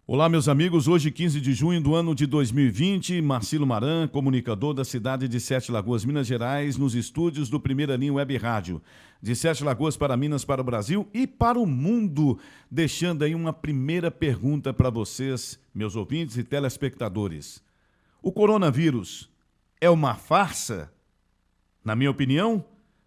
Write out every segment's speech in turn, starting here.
Olá, meus amigos. Hoje, 15 de junho do ano de 2020, Marcelo Maran, comunicador da cidade de Sete Lagoas, Minas Gerais, nos estúdios do Primeira Linha Web Rádio. De Sete Lagoas para Minas, para o Brasil e para o mundo. Deixando aí uma primeira pergunta para vocês, meus ouvintes e telespectadores. O coronavírus é uma farsa? Na minha opinião,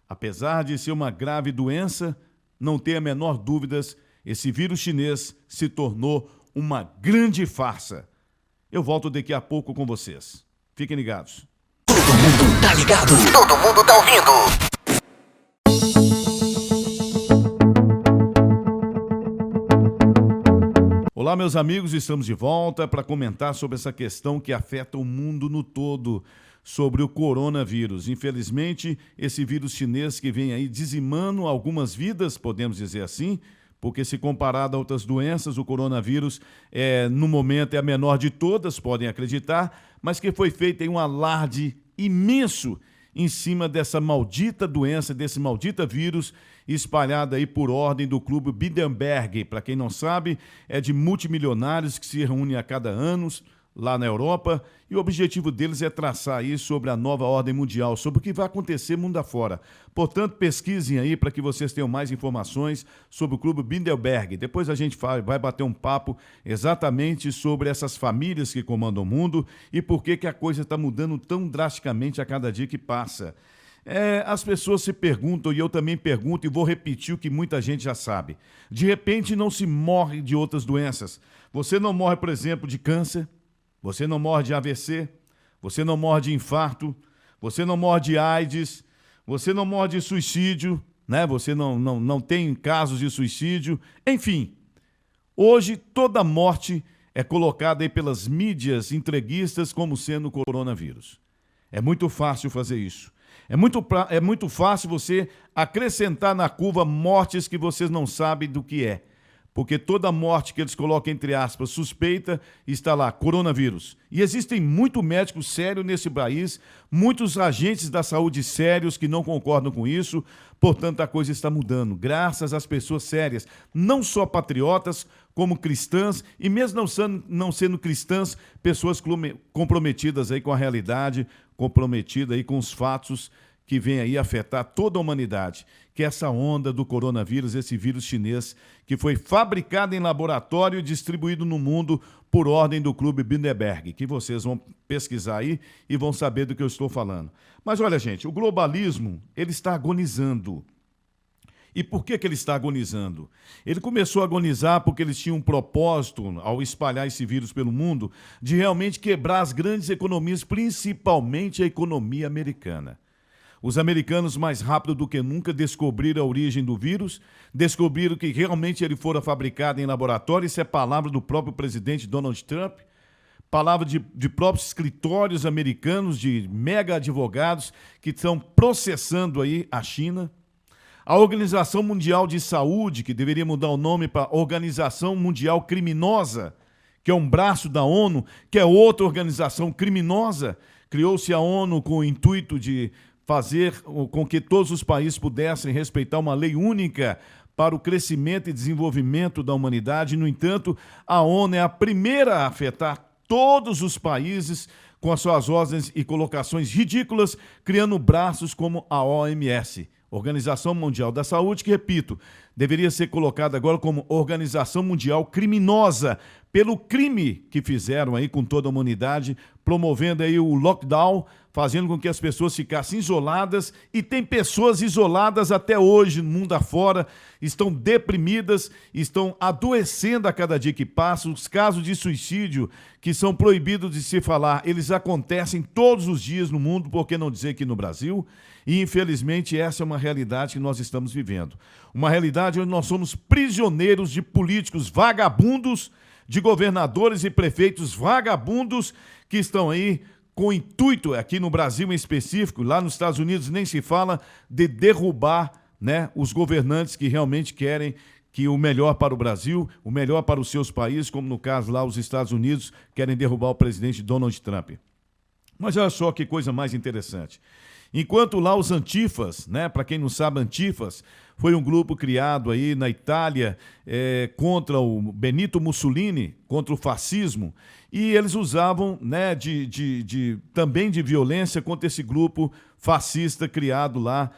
apesar de ser uma grave doença, não tenha a menor dúvidas, esse vírus chinês se tornou uma grande farsa. Eu volto daqui a pouco com vocês. Fiquem ligados. Todo mundo tá ligado. Todo mundo tá ouvindo. Olá, meus amigos. Estamos de volta para comentar sobre essa questão que afeta o mundo no todo, sobre o coronavírus. Infelizmente, esse vírus chinês que vem aí dizimando algumas vidas, podemos dizer assim, porque se comparado a outras doenças, o coronavírus, no momento, é a menor de todas, podem acreditar, mas que foi feito em um alarde imenso em cima dessa maldita doença, desse maldita vírus, espalhada aí por ordem do Clube Bilderberg. Para quem não sabe, é de multimilionários que se reúnem a cada ano lá na Europa, e o objetivo deles é traçar aí sobre a nova ordem mundial, sobre o que vai acontecer mundo afora. Portanto, pesquisem aí para que vocês tenham mais informações sobre o Clube Bilderberg. Depois a gente vai bater um papo exatamente sobre essas famílias que comandam o mundo e por que a coisa está mudando tão drasticamente a cada dia que passa. As pessoas se perguntam, e eu também pergunto, e vou repetir o que muita gente já sabe. De repente não se morre de outras doenças. Você não morre, por exemplo, de câncer. Você não morre de AVC, você não morre de infarto, você não morre de AIDS, você não morre de suicídio, né? Você não tem casos de suicídio. Enfim, hoje toda morte é colocada aí pelas mídias entreguistas como sendo o coronavírus. É muito fácil fazer isso. É muito fácil você acrescentar na curva mortes que vocês não sabem do que é. Porque toda morte que eles colocam, entre aspas, suspeita, está lá, coronavírus. E existem muitos médicos sérios nesse país, muitos agentes da saúde sérios que não concordam com isso, portanto a coisa está mudando, graças às pessoas sérias, não só patriotas, como cristãs, e mesmo não sendo cristãs, pessoas comprometidas aí com a realidade, comprometidas aí com os fatos que vem aí afetar toda a humanidade, que é essa onda do coronavírus, esse vírus chinês, que foi fabricado em laboratório e distribuído no mundo por ordem do Clube Bilderberg, que vocês vão pesquisar aí e vão saber do que eu estou falando. Mas olha, gente, o globalismo, ele está agonizando. E por que ele está agonizando? Ele começou a agonizar porque eles tinham um propósito, ao espalhar esse vírus pelo mundo, de realmente quebrar as grandes economias, principalmente a economia americana. Os americanos, mais rápido do que nunca, descobriram a origem do vírus, descobriram que realmente ele fora fabricado em laboratório. Isso é palavra do próprio presidente Donald Trump, palavra de próprios escritórios americanos, de mega advogados que estão processando aí a China. A Organização Mundial de Saúde, que deveria mudar o nome para Organização Mundial Criminosa, que é um braço da ONU, que é outra organização criminosa, criou-se a ONU com o intuito de fazer com que todos os países pudessem respeitar uma lei única para o crescimento e desenvolvimento da humanidade. No entanto, a ONU é a primeira a afetar todos os países com as suas ordens e colocações ridículas, criando braços como a OMS, Organização Mundial da Saúde, que, repito, deveria ser colocada agora como Organização Mundial Criminosa, pelo crime que fizeram aí com toda a humanidade, promovendo aí o lockdown, fazendo com que as pessoas ficassem isoladas, e tem pessoas isoladas até hoje no mundo afora, estão deprimidas, estão adoecendo a cada dia que passa. Os casos de suicídio que são proibidos de se falar, eles acontecem todos os dias no mundo, por que não dizer que no Brasil? E infelizmente essa é uma realidade que nós estamos vivendo. Uma realidade onde nós somos prisioneiros de políticos vagabundos, de governadores e prefeitos vagabundos que estão aí com o intuito, aqui no Brasil em específico, lá nos Estados Unidos nem se fala, de derrubar, né, os governantes que realmente querem que o melhor para o Brasil, o melhor para os seus países, como no caso lá os Estados Unidos, querem derrubar o presidente Donald Trump. Mas olha só que coisa mais interessante. Enquanto lá os Antifas, né, para quem não sabe, Antifas foi um grupo criado aí na Itália contra o Benito Mussolini, contra o fascismo, e eles usavam, né, também de violência contra esse grupo fascista criado lá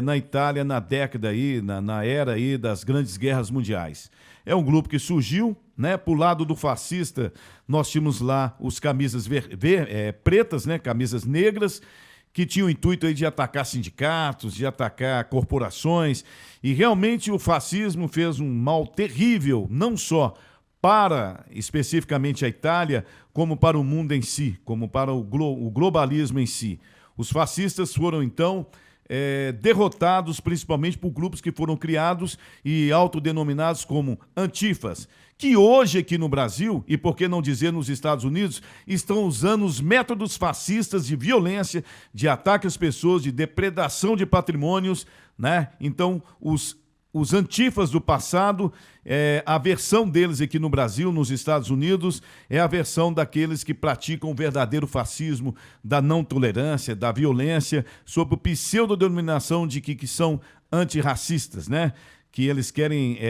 na Itália na década aí, na era aí das grandes guerras mundiais. É um grupo que surgiu, né, pro lado do fascista, nós tínhamos lá os camisas pretas, né, camisas negras, que tinha o intuito aí de atacar sindicatos, de atacar corporações, e realmente o fascismo fez um mal terrível, não só para especificamente a Itália, como para o mundo em si, como para o globalismo em si. Os fascistas foram, então, derrotados principalmente por grupos que foram criados e autodenominados como antifas, que hoje aqui no Brasil, e por que não dizer nos Estados Unidos, estão usando os métodos fascistas de violência, de ataque às pessoas, de depredação de patrimônios, né? Então, os antifas do passado, a versão deles aqui no Brasil, nos Estados Unidos, é a versão daqueles que praticam o verdadeiro fascismo, da não tolerância, da violência, sob o pseudodenominação de que são antirracistas, né? Que eles querem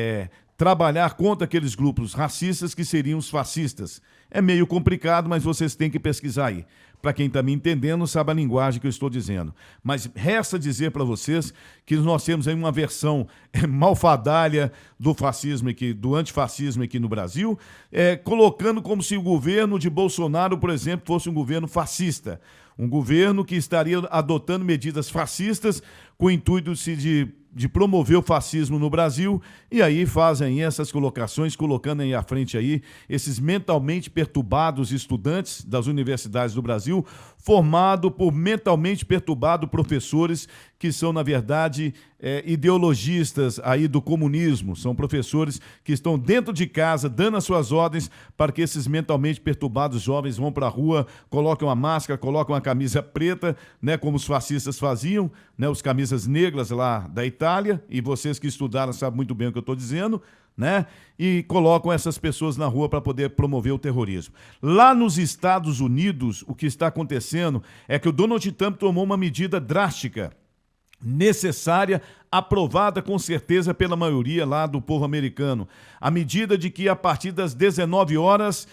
trabalhar contra aqueles grupos racistas que seriam os fascistas. É meio complicado, mas vocês têm que pesquisar aí. Para quem está me entendendo, sabe a linguagem que eu estou dizendo. Mas resta dizer para vocês que nós temos aí uma versão malfadalha do fascismo aqui, do antifascismo aqui no Brasil, colocando como se o governo de Bolsonaro, por exemplo, fosse um governo fascista. Um governo que estaria adotando medidas fascistas com o intuito de promover o fascismo no Brasil, e aí fazem essas colocações, colocando aí à frente aí esses mentalmente perturbados estudantes das universidades do Brasil, formado por mentalmente perturbados professores que são, na verdade, ideologistas aí do comunismo, são professores que estão dentro de casa dando as suas ordens para que esses mentalmente perturbados jovens vão para a rua, coloquem uma máscara, colocam uma camisa preta, né, como os fascistas faziam, né, os camisas negras lá da Itália, e vocês que estudaram sabem muito bem o que eu estou dizendo, né? E colocam essas pessoas na rua para poder promover o terrorismo. Lá nos Estados Unidos, o que está acontecendo é que o Donald Trump tomou uma medida drástica, necessária, aprovada com certeza pela maioria lá do povo americano. A medida de que a partir das 19 horas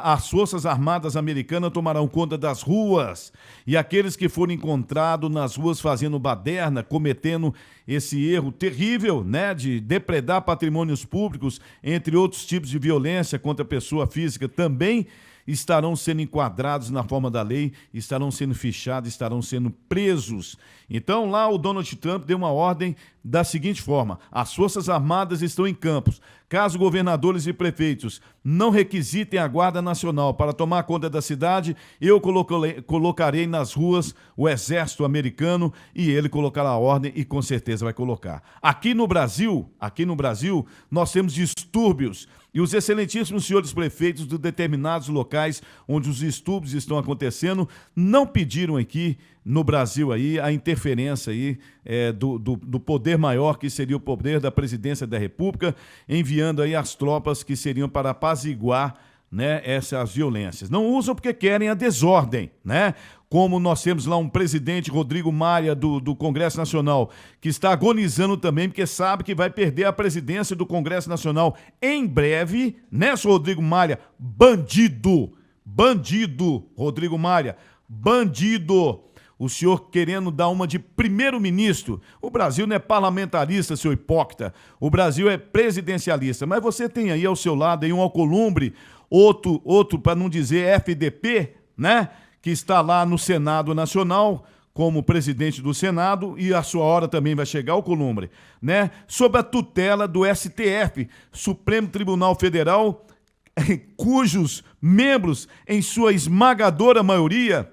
as Forças Armadas Americanas tomarão conta das ruas, e aqueles que forem encontrados nas ruas fazendo baderna, cometendo esse erro terrível, né, de depredar patrimônios públicos, entre outros tipos de violência contra a pessoa física, também estarão sendo enquadrados na forma da lei, estarão sendo fichados, estarão sendo presos. Então lá o Donald Trump deu uma ordem da seguinte forma: as Forças Armadas estão em campos. Caso governadores e prefeitos não requisitem a Guarda Nacional para tomar conta da cidade, eu colocarei nas ruas o Exército Americano, e ele colocará a ordem, e com certeza vai colocar. Aqui no Brasil, nós temos distúrbios, e os excelentíssimos senhores prefeitos de determinados locais onde os distúrbios estão acontecendo não pediram aqui no Brasil aí a interferência aí do poder maior, que seria o poder da presidência da República, enviando aí as tropas que seriam para apaziguar, né, essas violências. Não usam porque querem a desordem, né? Como nós temos lá um presidente, Rodrigo Maia, do Congresso Nacional, que está agonizando também, porque sabe que vai perder a presidência do Congresso Nacional em breve, né, senhor Rodrigo Maia? Bandido, Rodrigo Maia, bandido. O senhor querendo dar uma de primeiro-ministro. O Brasil não é parlamentarista, seu hipócrita. O Brasil é presidencialista. Mas você tem aí ao seu lado aí um Alcolumbre, outro para não dizer FDP, né? Que está lá no Senado Nacional como presidente do Senado, e a sua hora também vai chegar, Alcolumbre, né? Sob a tutela do STF, Supremo Tribunal Federal, cujos membros, em sua esmagadora maioria,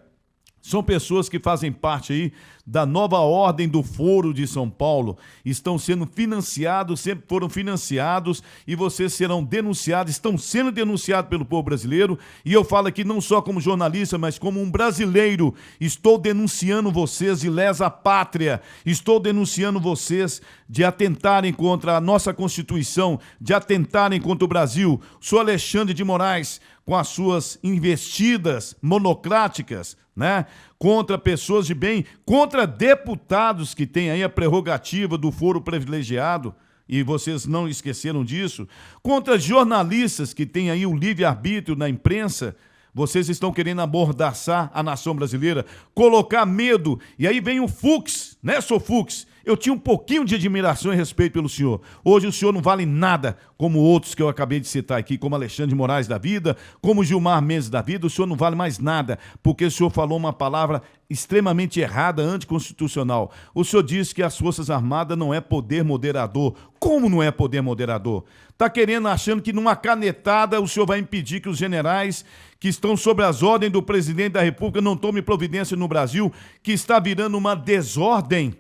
são pessoas que fazem parte aí da nova ordem do Foro de São Paulo, estão sendo financiados, sempre foram financiados, e vocês serão denunciados, estão sendo denunciados pelo povo brasileiro, e eu falo aqui não só como jornalista, mas como um brasileiro. Estou denunciando vocês de lesa pátria, estou denunciando vocês de atentarem contra a nossa Constituição, de atentarem contra o Brasil. Sou Alexandre de Moraes, com as suas investidas monocráticas, né? Contra pessoas de bem, contra deputados que têm aí a prerrogativa do foro privilegiado, e vocês não esqueceram disso, contra jornalistas que têm aí o livre-arbítrio na imprensa. Vocês estão querendo amordaçar a nação brasileira, colocar medo. E aí vem o Fux, né, seu Fux? Eu tinha um pouquinho de admiração e respeito pelo senhor. Hoje o senhor não vale nada, como outros que eu acabei de citar aqui, como Alexandre de Moraes da vida, como Gilmar Mendes da vida. O senhor não vale mais nada, porque o senhor falou uma palavra extremamente errada, anticonstitucional. O senhor disse que as Forças Armadas não é poder moderador. Como não é poder moderador? Está querendo, achando que numa canetada o senhor vai impedir que os generais que estão sob as ordens do presidente da República não tomem providência no Brasil, que está virando uma desordem.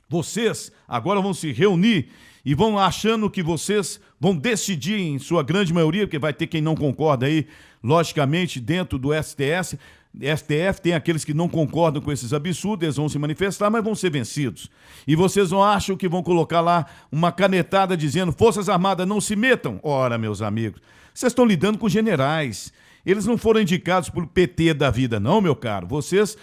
Vocês agora vão se reunir e vão achando que vocês vão decidir em sua grande maioria, porque vai ter quem não concorda aí, logicamente, dentro do STF, tem aqueles que não concordam com esses absurdos, eles vão se manifestar, mas vão ser vencidos. E vocês não acham que vão colocar lá uma canetada dizendo Forças Armadas não se metam? Ora, meus amigos, vocês estão lidando com generais. Eles não foram indicados pelo PT da vida, não, meu caro. Vocês,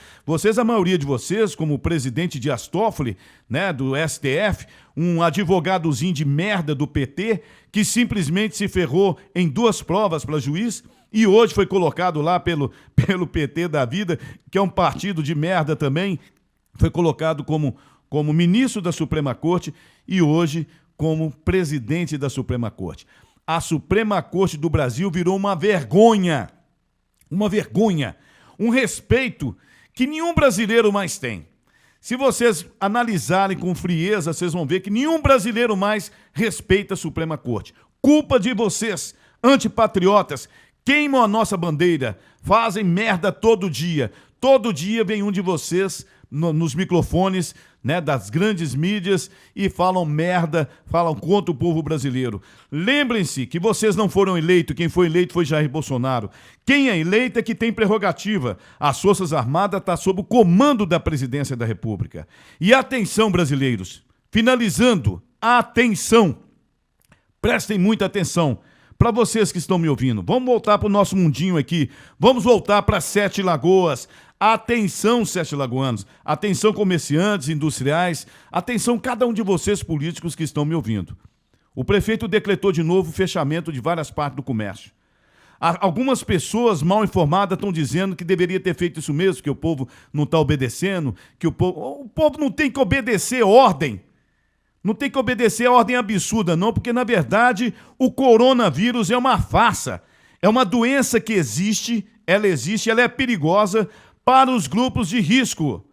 a maioria de vocês, como o presidente Dias Toffoli, né, do STF, um advogadozinho de merda do PT, que simplesmente se ferrou em 2 provas para juiz, e hoje foi colocado lá pelo PT da vida, que é um partido de merda também, foi colocado como ministro da Suprema Corte e hoje como presidente da Suprema Corte. A Suprema Corte do Brasil virou uma vergonha, um respeito que nenhum brasileiro mais tem. Se vocês analisarem com frieza, vocês vão ver que nenhum brasileiro mais respeita a Suprema Corte. Culpa de vocês, antipatriotas, queimam a nossa bandeira, fazem merda todo dia. Todo dia vem um de vocês nos microfones, né, das grandes mídias e falam merda, falam contra o povo brasileiro. Lembrem-se que vocês não foram eleitos, quem foi eleito foi Jair Bolsonaro. Quem é eleito é que tem prerrogativa. As Forças Armadas estão sob o comando da Presidência da República. E atenção, brasileiros, finalizando, atenção, prestem muita atenção. Para vocês que estão me ouvindo, vamos voltar para o nosso mundinho aqui, vamos voltar para Sete Lagoas. Atenção, Sete Lagoanos, atenção, comerciantes, industriais, atenção, cada um de vocês políticos que estão me ouvindo. O prefeito decretou de novo o fechamento de várias partes do comércio. Algumas pessoas mal informadas estão dizendo que deveria ter feito isso mesmo, que o povo não está obedecendo, que o povo não tem que obedecer ordem. Não tem que obedecer a ordem absurda, não, porque, na verdade, o coronavírus é uma farsa. É uma doença que existe, ela é perigosa para os grupos de risco.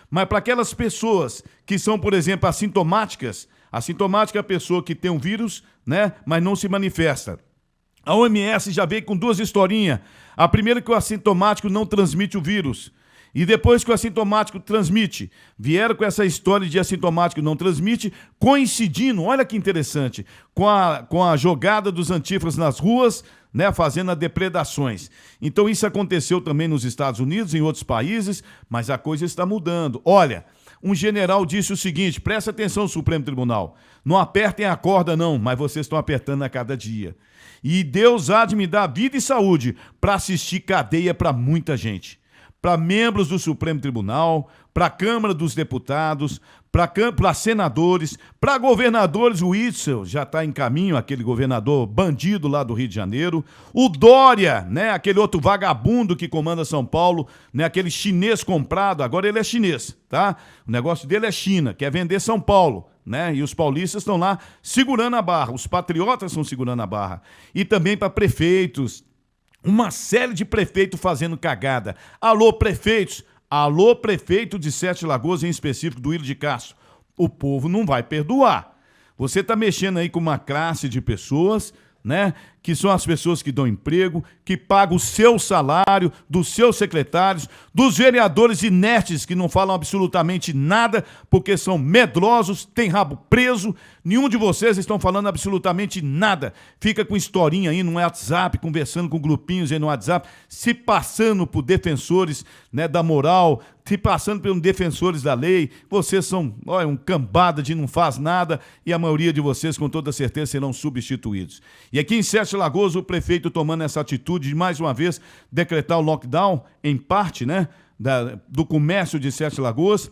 Mas para aquelas pessoas que são, por exemplo, assintomáticas, assintomática é a pessoa que tem um vírus, né, mas não se manifesta. A OMS já veio com 2 historinhas. A primeira é que o assintomático não transmite o vírus. E depois que o assintomático transmite, vieram com essa história de assintomático não transmite, coincidindo, olha que interessante, com a jogada dos antífras nas ruas, né, fazendo as depredações. Então isso aconteceu também nos Estados Unidos, em outros países, mas a coisa está mudando. Olha, um general disse o seguinte, presta atenção, Supremo Tribunal, não apertem a corda não, mas vocês estão apertando a cada dia. E Deus há de me dar vida e saúde para assistir cadeia para muita gente. Para membros do Supremo Tribunal, para a Câmara dos Deputados, para senadores, para governadores. O Witzel já está em caminho, aquele governador bandido lá do Rio de Janeiro. O Dória, né, aquele outro vagabundo que comanda São Paulo, né, aquele chinês comprado, agora ele é chinês, tá? O negócio dele é China, quer vender São Paulo, né? E os paulistas estão lá segurando a barra, os patriotas estão segurando a barra. E também para prefeitos, uma série de prefeitos fazendo cagada. Alô, prefeitos! Alô, prefeito de Sete Lagoas, em específico do Willy de Castro. O povo não vai perdoar. Você está mexendo aí com uma classe de pessoas, né, que são as pessoas que dão emprego, que pagam o seu salário, dos seus secretários, dos vereadores inertes que não falam absolutamente nada, porque são medrosos, têm rabo preso. Nenhum de vocês estão falando absolutamente nada. Fica com historinha aí no WhatsApp, conversando com grupinhos aí no WhatsApp, se passando por defensores, né, da moral, se passando por defensores da lei. Vocês são, olha, um cambada de não faz nada e a maioria de vocês, com toda certeza, serão substituídos. E aqui em Sete Sete Lagoas, o prefeito tomando essa atitude de, mais uma vez, decretar o lockdown, em parte, né, do comércio de Sete Lagoas,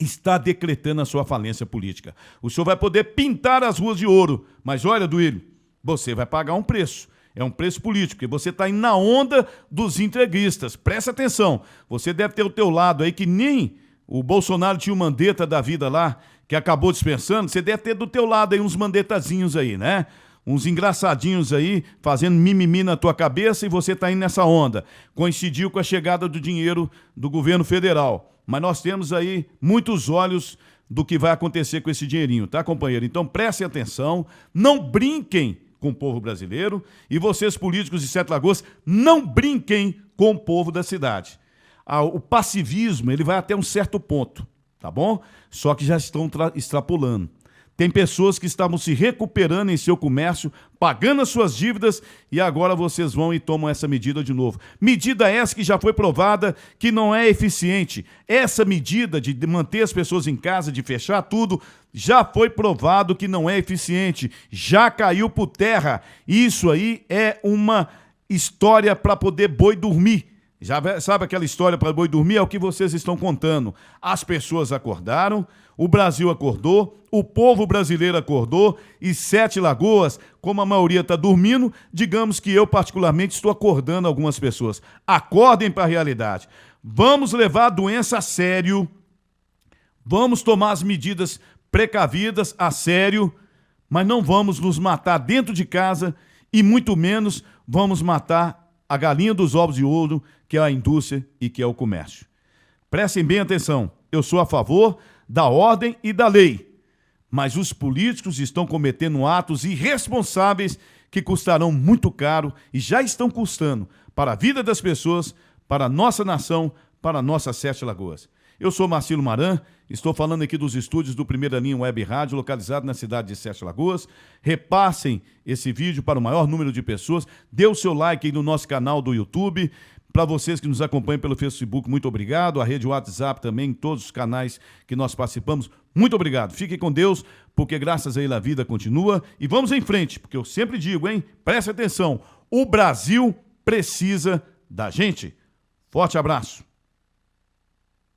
está decretando a sua falência política. O senhor vai poder pintar as ruas de ouro, mas olha, Duílio, você vai pagar um preço. É um preço político, porque você está indo na onda dos entreguistas. Presta atenção, você deve ter o teu lado aí, que nem o Bolsonaro tinha o Mandetta da vida lá, que acabou dispensando, você deve ter do teu lado aí uns mandetazinhos aí, né? Uns engraçadinhos aí, fazendo mimimi na tua cabeça, e você está indo nessa onda. Coincidiu com a chegada do dinheiro do governo federal. Mas nós temos aí muitos olhos do que vai acontecer com esse dinheirinho, tá, companheiro? Então prestem atenção, não brinquem com o povo brasileiro, e vocês, políticos de Sete Lagoas, não brinquem com o povo da cidade. O passivismo, ele vai até um certo ponto, tá bom? Só que já estão extrapolando. Tem pessoas que estavam se recuperando em seu comércio, pagando as suas dívidas, e agora vocês vão e tomam essa medida de novo. Medida essa que já foi provada que não é eficiente. Essa medida de manter as pessoas em casa, de fechar tudo, já foi provado que não é eficiente. Já caiu por terra. Isso aí é uma história para poder boi dormir. Já sabe aquela história para boi dormir? É o que vocês estão contando. As pessoas acordaram, o Brasil acordou, o povo brasileiro acordou, e Sete Lagoas, como a maioria está dormindo, digamos que eu particularmente estou acordando algumas pessoas. Acordem para a realidade. Vamos levar a doença a sério, vamos tomar as medidas precavidas a sério, mas não vamos nos matar dentro de casa, e muito menos vamos matar a galinha dos ovos de ouro, que é a indústria e que é o comércio. Prestem bem atenção, eu sou a favor da ordem e da lei, mas os políticos estão cometendo atos irresponsáveis que custarão muito caro e já estão custando para a vida das pessoas, para a nossa nação, para a nossa Sete Lagoas. Eu sou Marcelo Maran, estou falando aqui dos estúdios do Primeira Linha Web Rádio, localizado na cidade de Sete Lagoas. Repassem esse vídeo para o maior número de pessoas, dê o seu like aí no nosso canal do YouTube. Para vocês que nos acompanham pelo Facebook, muito obrigado. A rede WhatsApp também, em todos os canais que nós participamos, muito obrigado. Fiquem com Deus, porque graças a Ele a vida continua. E vamos em frente, porque eu sempre digo, hein? Preste atenção, o Brasil precisa da gente. Forte abraço.